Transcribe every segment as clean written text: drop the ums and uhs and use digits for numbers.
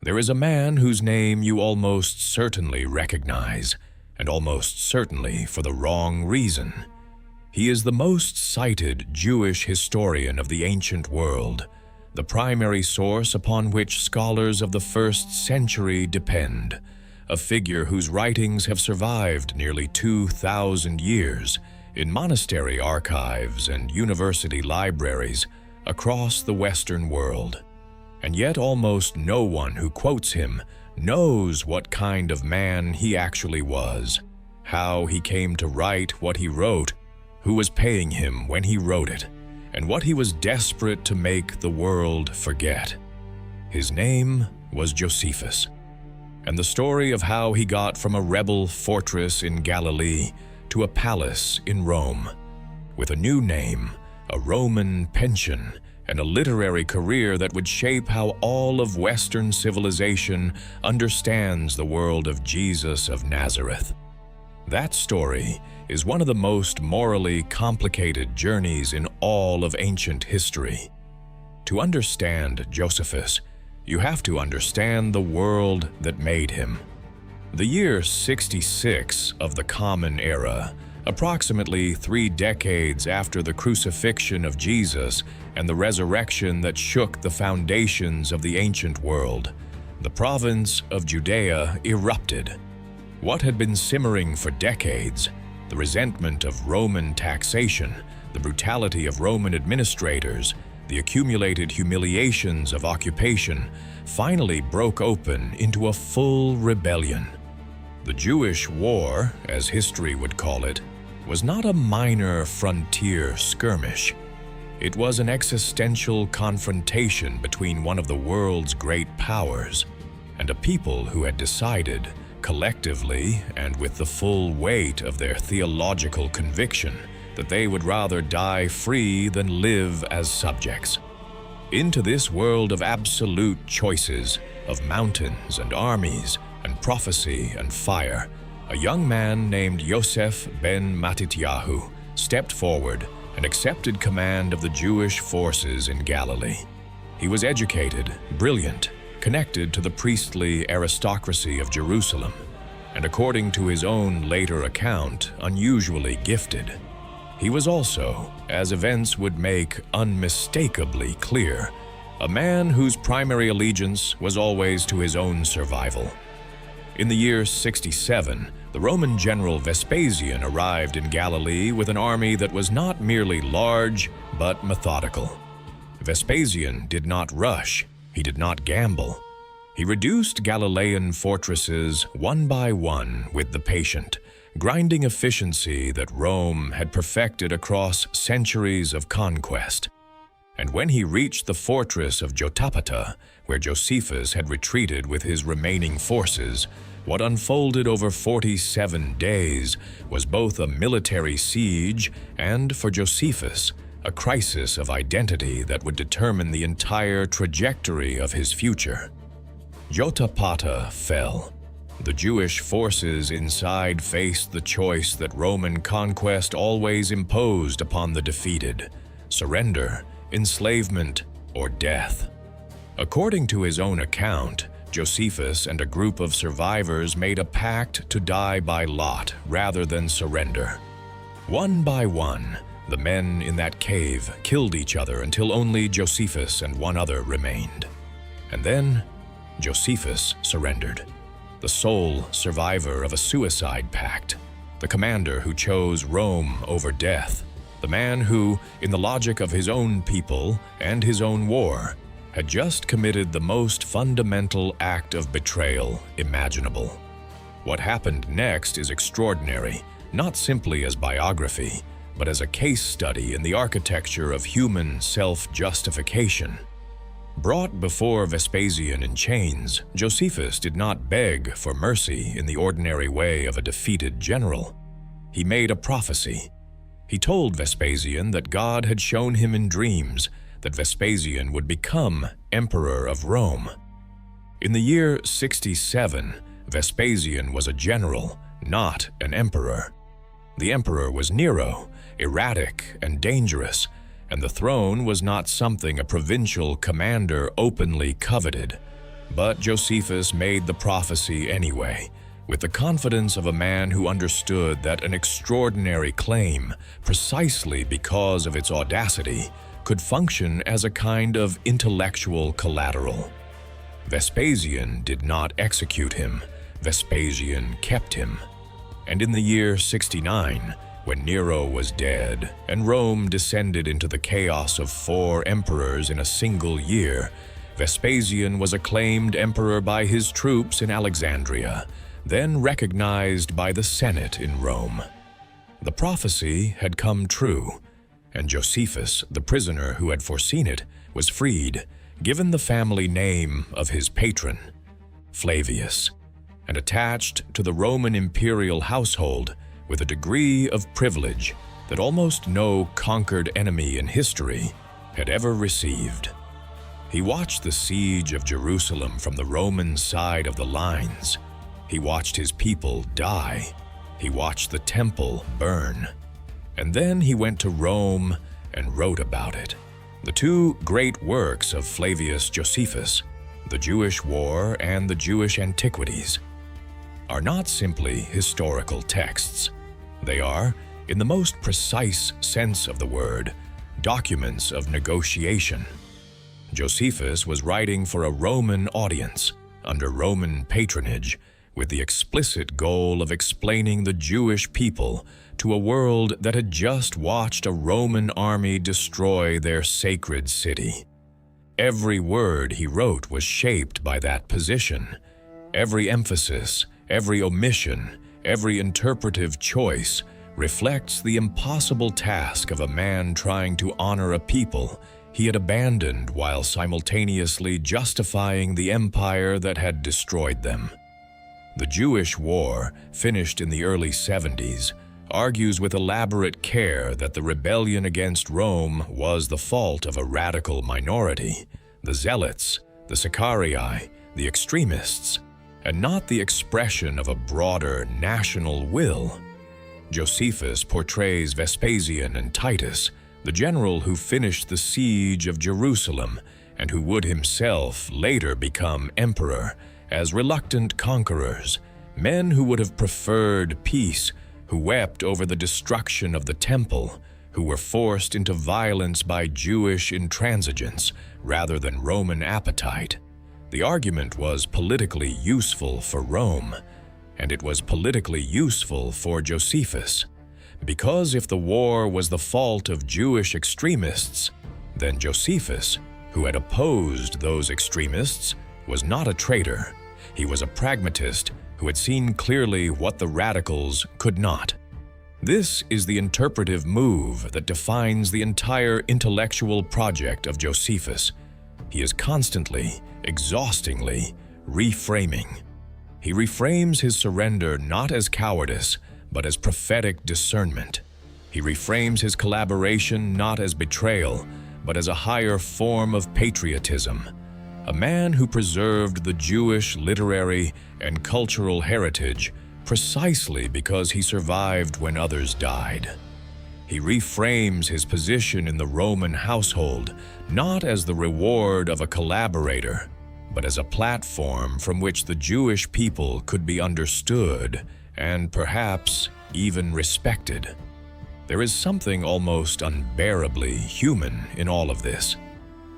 there is a man whose name you almost certainly recognize, and almost certainly for the wrong reason. He is the most cited Jewish historian of the ancient world, the primary source upon which scholars of the first century depend, a figure whose writings have survived nearly 2,000 years in monastery archives and university libraries across the Western world. And yet almost no one who quotes him knows what kind of man he actually was, how he came to write what he wrote, who was paying him when he wrote it, and what he was desperate to make the world forget. His name was Josephus, and the story of how he got from a rebel fortress in Galilee to a palace in Rome, with a new name, a Roman pension, and a literary career that would shape how all of Western civilization understands the world of Jesus of Nazareth. That story is one of the most morally complicated journeys in all of ancient history. To understand Josephus, you have to understand the world that made him. The year 66 of the Common Era, approximately 3 decades after the crucifixion of Jesus and the resurrection that shook the foundations of the ancient world, the province of Judea erupted. What had been simmering for decades, the resentment of Roman taxation, the brutality of Roman administrators, the accumulated humiliations of occupation, finally broke open into a full rebellion. The Jewish War, as history would call it, was not a minor frontier skirmish. It was an existential confrontation between one of the world's great powers and a people who had decided, collectively and with the full weight of their theological conviction, that they would rather die free than live as subjects. Into this world of absolute choices, of mountains and armies, and prophecy and fire, a young man named Yosef ben Matityahu stepped forward and accepted command of the Jewish forces in Galilee. He was educated, brilliant, connected to the priestly aristocracy of Jerusalem, and according to his own later account, unusually gifted. He was also, as events would make unmistakably clear, a man whose primary allegiance was always to his own survival. In the year 67, the Roman general Vespasian arrived in Galilee with an army that was not merely large, but methodical. Vespasian did not rush, he did not gamble. He reduced Galilean fortresses one by one with the patient, grinding efficiency that Rome had perfected across centuries of conquest. And when he reached the fortress of Jotapata, where Josephus had retreated with his remaining forces, what unfolded over 47 days was both a military siege and, for Josephus, a crisis of identity that would determine the entire trajectory of his future. Jotapata fell. The Jewish forces inside faced the choice that Roman conquest always imposed upon the defeated: surrender, enslavement, or death. According to his own account, Josephus and a group of survivors made a pact to die by lot rather than surrender. One by one, the men in that cave killed each other until only Josephus and one other remained. And then, Josephus surrendered, the sole survivor of a suicide pact, the commander who chose Rome over death, the man who, in the logic of his own people and his own war, had just committed the most fundamental act of betrayal imaginable. What happened next is extraordinary, not simply as biography, but as a case study in the architecture of human self-justification. Brought before Vespasian in chains, Josephus did not beg for mercy in the ordinary way of a defeated general. He made a prophecy. He told Vespasian that God had shown him in dreams that Vespasian would become emperor of Rome. In the year 67, Vespasian was a general, not an emperor. The emperor was Nero, erratic and dangerous, and the throne was not something a provincial commander openly coveted. But Josephus made the prophecy anyway, with the confidence of a man who understood that an extraordinary claim, precisely because of its audacity, could function as a kind of intellectual collateral. Vespasian did not execute him, Vespasian kept him. And in the year 69, when Nero was dead and Rome descended into the chaos of 4 emperors in a single year, Vespasian was acclaimed emperor by his troops in Alexandria, then recognized by the Senate in Rome. The prophecy had come true, and Josephus, the prisoner who had foreseen it, was freed, given the family name of his patron, Flavius, and attached to the Roman imperial household with a degree of privilege that almost no conquered enemy in history had ever received. He watched the siege of Jerusalem from the Roman side of the lines. He watched his people die. He watched the temple burn. And then he went to Rome and wrote about it. The 2 great works of Flavius Josephus, the Jewish War and the Jewish Antiquities, are not simply historical texts. They are, in the most precise sense of the word, documents of negotiation. Josephus was writing for a Roman audience, under Roman patronage, with the explicit goal of explaining the Jewish people to a world that had just watched a Roman army destroy their sacred city. Every word he wrote was shaped by that position. Every emphasis, every omission, every interpretive choice reflects the impossible task of a man trying to honor a people he had abandoned while simultaneously justifying the empire that had destroyed them. The Jewish War, finished in the early 70s, argues with elaborate care that the rebellion against Rome was the fault of a radical minority, the Zealots, the Sicarii, the extremists, and not the expression of a broader national will. Josephus portrays Vespasian and Titus, the general who finished the siege of Jerusalem and who would himself later become emperor, as reluctant conquerors, men who would have preferred peace, who wept over the destruction of the temple, who were forced into violence by Jewish intransigence rather than Roman appetite. The argument was politically useful for Rome, and it was politically useful for Josephus. Because if the war was the fault of Jewish extremists, then Josephus, who had opposed those extremists, was not a traitor. He was a pragmatist who had seen clearly what the radicals could not. This is the interpretive move that defines the entire intellectual project of Josephus. He is constantly, exhaustingly, reframing. He reframes his surrender not as cowardice, but as prophetic discernment. He reframes his collaboration not as betrayal, but as a higher form of patriotism. A man who preserved the Jewish literary and cultural heritage precisely because he survived when others died. He reframes his position in the Roman household not as the reward of a collaborator, but as a platform from which the Jewish people could be understood and perhaps even respected. There is something almost unbearably human in all of this.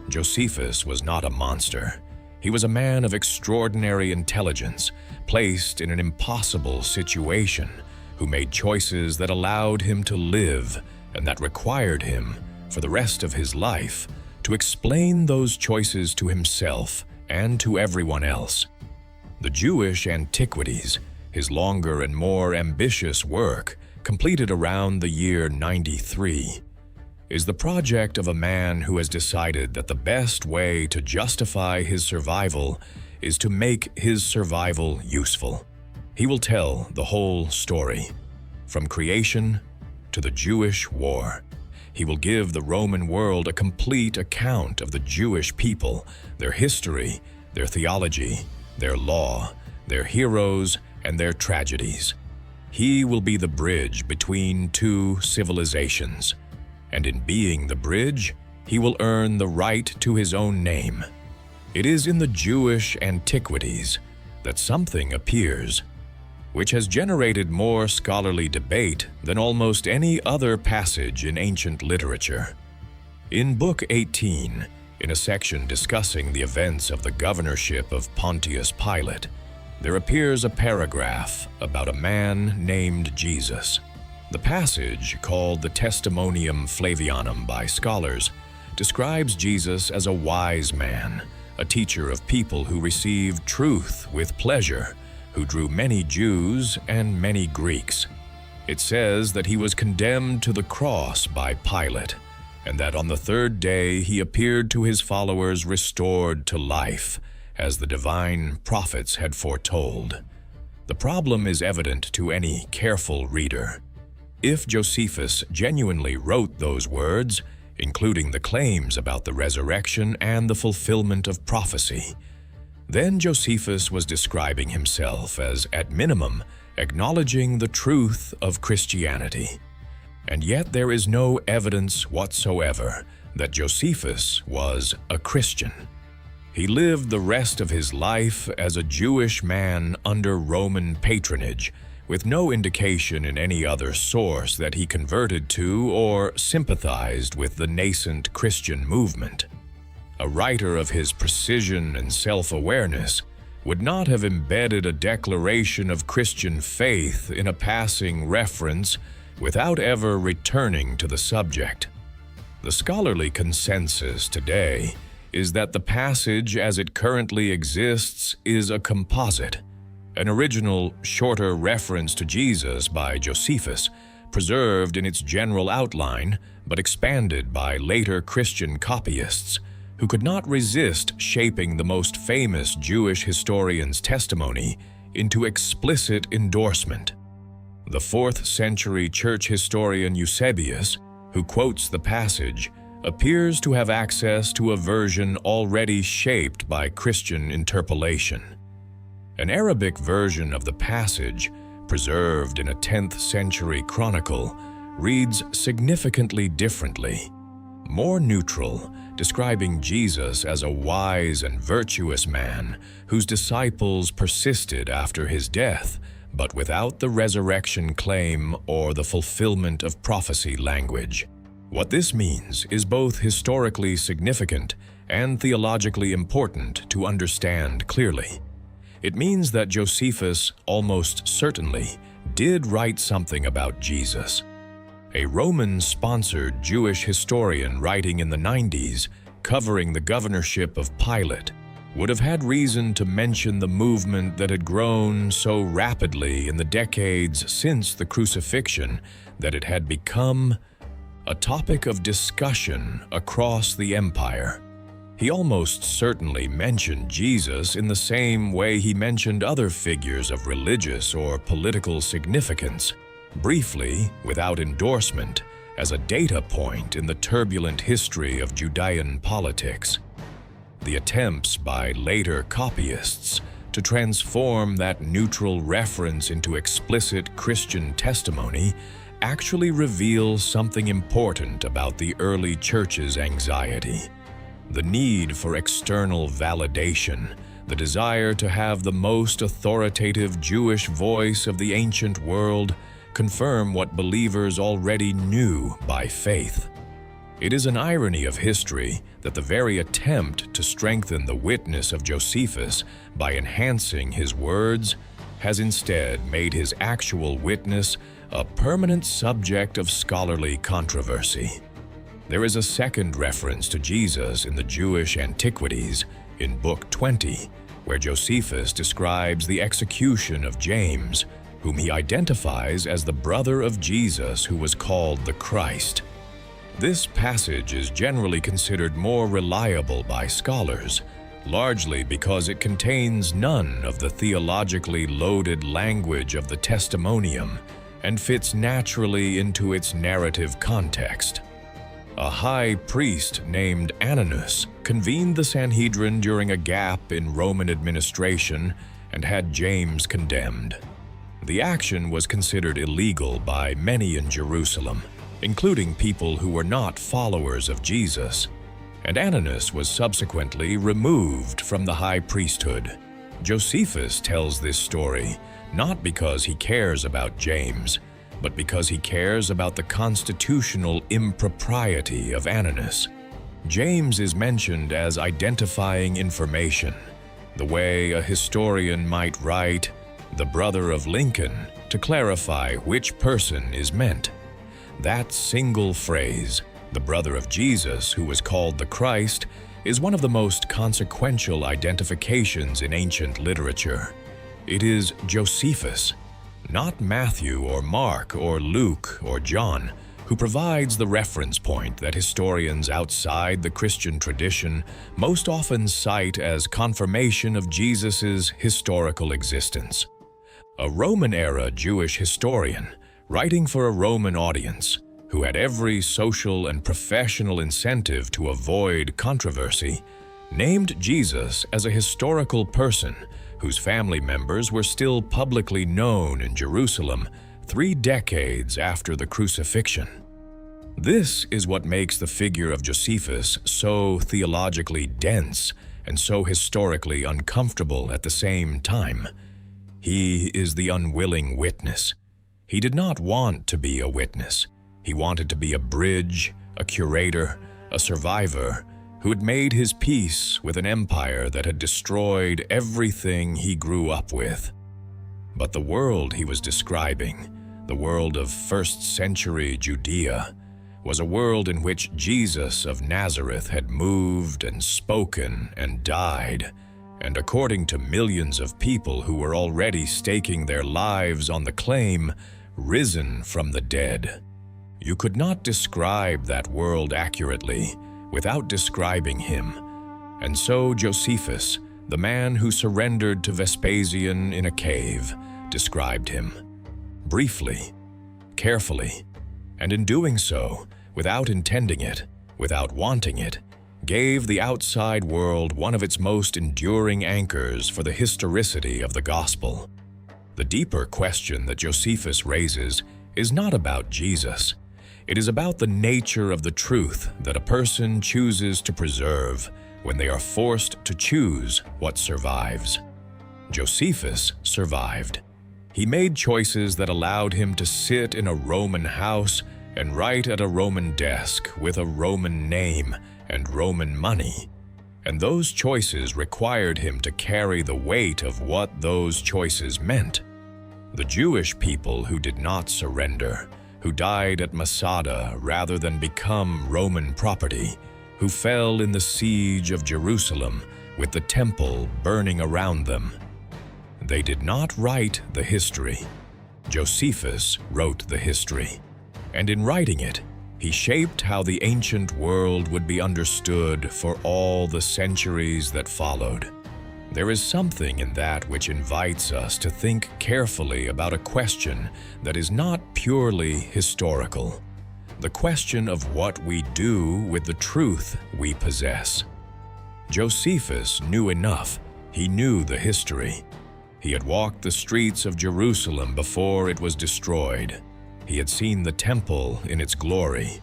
Josephus was not a monster. He was a man of extraordinary intelligence, placed in an impossible situation, who made choices that allowed him to live and that required him, for the rest of his life, to explain those choices to himself and to everyone else. The Jewish Antiquities, his longer and more ambitious work, completed around the year 93, is the project of a man who has decided that the best way to justify his survival is to make his survival useful. He will tell the whole story, from creation to the Jewish war. He will give the Roman world a complete account of the Jewish people, their history, their theology, their law, their heroes, and their tragedies. He will be the bridge between 2 civilizations, and in being the bridge, he will earn the right to his own name. It is in the Jewish antiquities that something appears, which has generated more scholarly debate than almost any other passage in ancient literature. In Book 18, in a section discussing the events of the governorship of Pontius Pilate, there appears a paragraph about a man named Jesus. The passage, called the Testimonium Flavianum by scholars, describes Jesus as a wise man, a teacher of people who received truth with pleasure, who drew many Jews and many Greeks. It says that he was condemned to the cross by Pilate, and that on the third day he appeared to his followers restored to life, as the divine prophets had foretold. The problem is evident to any careful reader. If Josephus genuinely wrote those words, including the claims about the resurrection and the fulfillment of prophecy, then Josephus was describing himself as, at minimum, acknowledging the truth of Christianity. And yet there is no evidence whatsoever that Josephus was a Christian. He lived the rest of his life as a Jewish man under Roman patronage, with no indication in any other source that he converted to or sympathized with the nascent Christian movement. A writer of his precision and self-awareness would not have embedded a declaration of Christian faith in a passing reference without ever returning to the subject. The scholarly consensus today is that the passage as it currently exists is a composite, an original, shorter reference to Jesus by Josephus, preserved in its general outline but expanded by later Christian copyists, who could not resist shaping the most famous Jewish historian's testimony into explicit endorsement. The 4th century church historian Eusebius, who quotes the passage, appears to have access to a version already shaped by Christian interpolation. An Arabic version of the passage, preserved in a 10th century chronicle, reads significantly differently, more neutral, describing Jesus as a wise and virtuous man whose disciples persisted after his death, but without the resurrection claim or the fulfillment of prophecy language. What this means is both historically significant and theologically important to understand clearly. It means that Josephus almost certainly did write something about Jesus. A Roman-sponsored Jewish historian writing in the 90s, covering the governorship of Pilate, would have had reason to mention the movement that had grown so rapidly in the decades since the crucifixion that it had become a topic of discussion across the empire. He almost certainly mentioned Jesus in the same way he mentioned other figures of religious or political significance, briefly, without endorsement, as a data point in the turbulent history of Judean politics. The attempts by later copyists to transform that neutral reference into explicit Christian testimony actually reveal something important about the early church's anxiety. The need for external validation, the desire to have the most authoritative Jewish voice of the ancient world confirm what believers already knew by faith. It is an irony of history that the very attempt to strengthen the witness of Josephus by enhancing his words has instead made his actual witness a permanent subject of scholarly controversy. There is a second reference to Jesus in the Jewish antiquities in Book 20, where Josephus describes the execution of James, whom he identifies as the brother of Jesus who was called the Christ. This passage is generally considered more reliable by scholars, largely because it contains none of the theologically loaded language of the Testimonium and fits naturally into its narrative context. A high priest named Ananus convened the Sanhedrin during a gap in Roman administration and had James condemned. The action was considered illegal by many in Jerusalem, including people who were not followers of Jesus, and Ananus was subsequently removed from the high priesthood. Josephus tells this story not because he cares about James, but because he cares about the constitutional impropriety of Ananus. James is mentioned as identifying information, the way a historian might write, "the brother of Lincoln," to clarify which person is meant. That single phrase, "the brother of Jesus who was called the Christ," is one of the most consequential identifications in ancient literature. It is Josephus, not Matthew or Mark or Luke or John, who provides the reference point that historians outside the Christian tradition most often cite as confirmation of Jesus' historical existence. A Roman-era Jewish historian, writing for a Roman audience, who had every social and professional incentive to avoid controversy, named Jesus as a historical person whose family members were still publicly known in Jerusalem 3 decades after the crucifixion. This is what makes the figure of Josephus so theologically dense and so historically uncomfortable at the same time. He is the unwilling witness. He did not want to be a witness. He wanted to be a bridge, a curator, a survivor, who had made his peace with an empire that had destroyed everything he grew up with. But the world he was describing, the world of first-century Judea, was a world in which Jesus of Nazareth had moved and spoken and died, and according to millions of people who were already staking their lives on the claim, risen from the dead. You could not describe that world accurately without describing him, and so Josephus, the man who surrendered to Vespasian in a cave, described him. Briefly, carefully, and in doing so, without intending it, without wanting it, gave the outside world one of its most enduring anchors for the historicity of the gospel. The deeper question that Josephus raises is not about Jesus. It is about the nature of the truth that a person chooses to preserve when they are forced to choose what survives. Josephus survived. He made choices that allowed him to sit in a Roman house and write at a Roman desk with a Roman name and Roman money. And those choices required him to carry the weight of what those choices meant. The Jewish people who did not surrender, who died at Masada rather than become Roman property, who fell in the siege of Jerusalem with the temple burning around them. They did not write the history. Josephus wrote the history, and in writing it, he shaped how the ancient world would be understood for all the centuries that followed. There is something in that which invites us to think carefully about a question that is not purely historical, the question of what we do with the truth we possess. Josephus knew enough. He knew the history. He had walked the streets of Jerusalem before it was destroyed. He had seen the temple in its glory.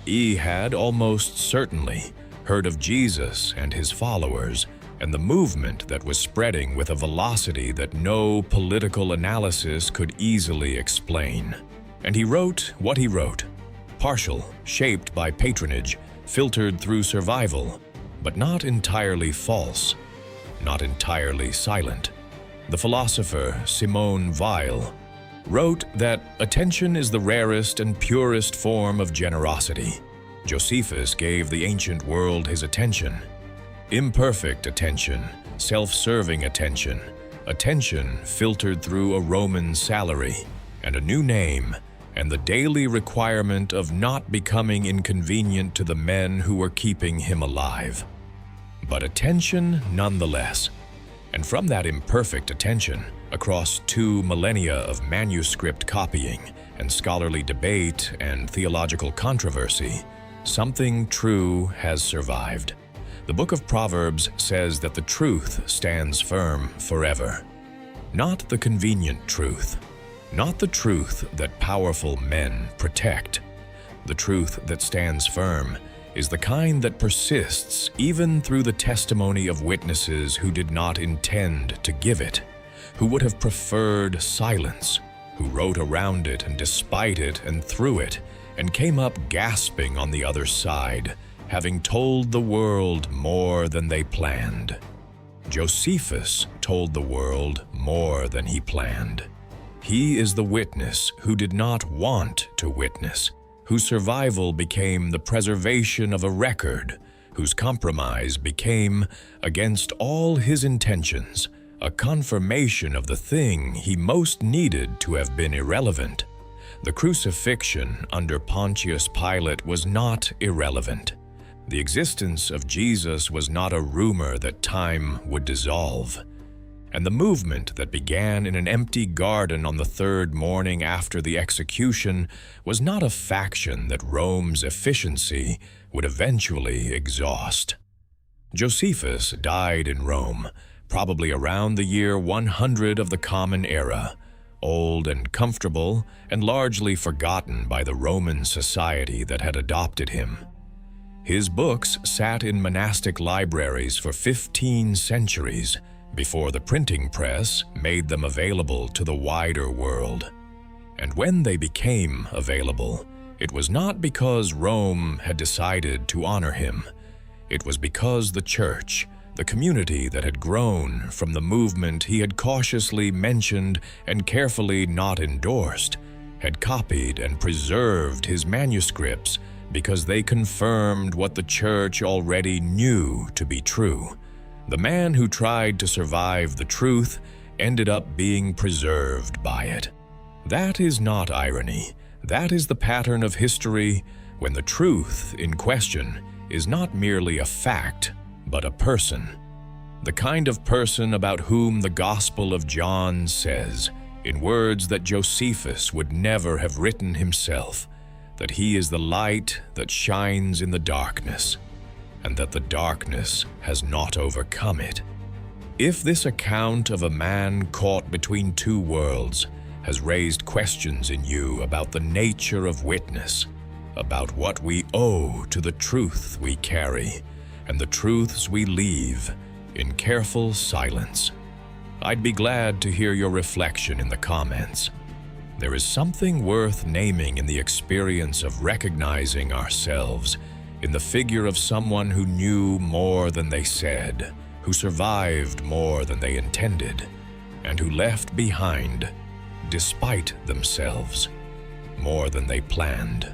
He had almost certainly heard of Jesus and his followers and the movement that was spreading with a velocity that no political analysis could easily explain. And he wrote what he wrote, partial, shaped by patronage, filtered through survival, but not entirely false, not entirely silent. The philosopher Simone Weil wrote that attention is the rarest and purest form of generosity. Josephus gave the ancient world his attention. Imperfect attention, self-serving attention, attention filtered through a Roman salary and a new name, and the daily requirement of not becoming inconvenient to the men who were keeping him alive. But attention nonetheless. And from that imperfect attention, across 2 millennia of manuscript copying and scholarly debate and theological controversy, something true has survived. The book of Proverbs says that the truth stands firm forever. Not the convenient truth, not the truth that powerful men protect. The truth that stands firm is the kind that persists even through the testimony of witnesses who did not intend to give it, who would have preferred silence, who wrote around it and despite it and through it, and came up gasping on the other side, having told the world more than they planned. Josephus told the world more than he planned. He is the witness who did not want to witness, whose survival became the preservation of a record, whose compromise became, against all his intentions, a confirmation of the thing he most needed to have been irrelevant. The crucifixion under Pontius Pilate was not irrelevant. The existence of Jesus was not a rumor that time would dissolve. And the movement that began in an empty garden on the third morning after the execution was not a faction that Rome's efficiency would eventually exhaust. Josephus died in Rome, probably around the year 100 of the Common Era, old and comfortable and largely forgotten by the Roman society that had adopted him. His books sat in monastic libraries for 15 centuries before the printing press made them available to the wider world. And when they became available, it was not because Rome had decided to honor him. It was because the church, the community that had grown from the movement he had cautiously mentioned and carefully not endorsed, had copied and preserved his manuscripts because they confirmed what the church already knew to be true. The man who tried to survive the truth ended up being preserved by it. That is not irony. That is the pattern of history when the truth in question is not merely a fact, but a person. The kind of person about whom the Gospel of John says, in words that Josephus would never have written himself, that he is the light that shines in the darkness, and that the darkness has not overcome it. If this account of a man caught between two worlds has raised questions in you about the nature of witness, about what we owe to the truth we carry, and the truths we leave in careful silence, I'd be glad to hear your reflection in the comments. There is something worth naming in the experience of recognizing ourselves in the figure of someone who knew more than they said, who survived more than they intended, and who left behind, despite themselves, more than they planned.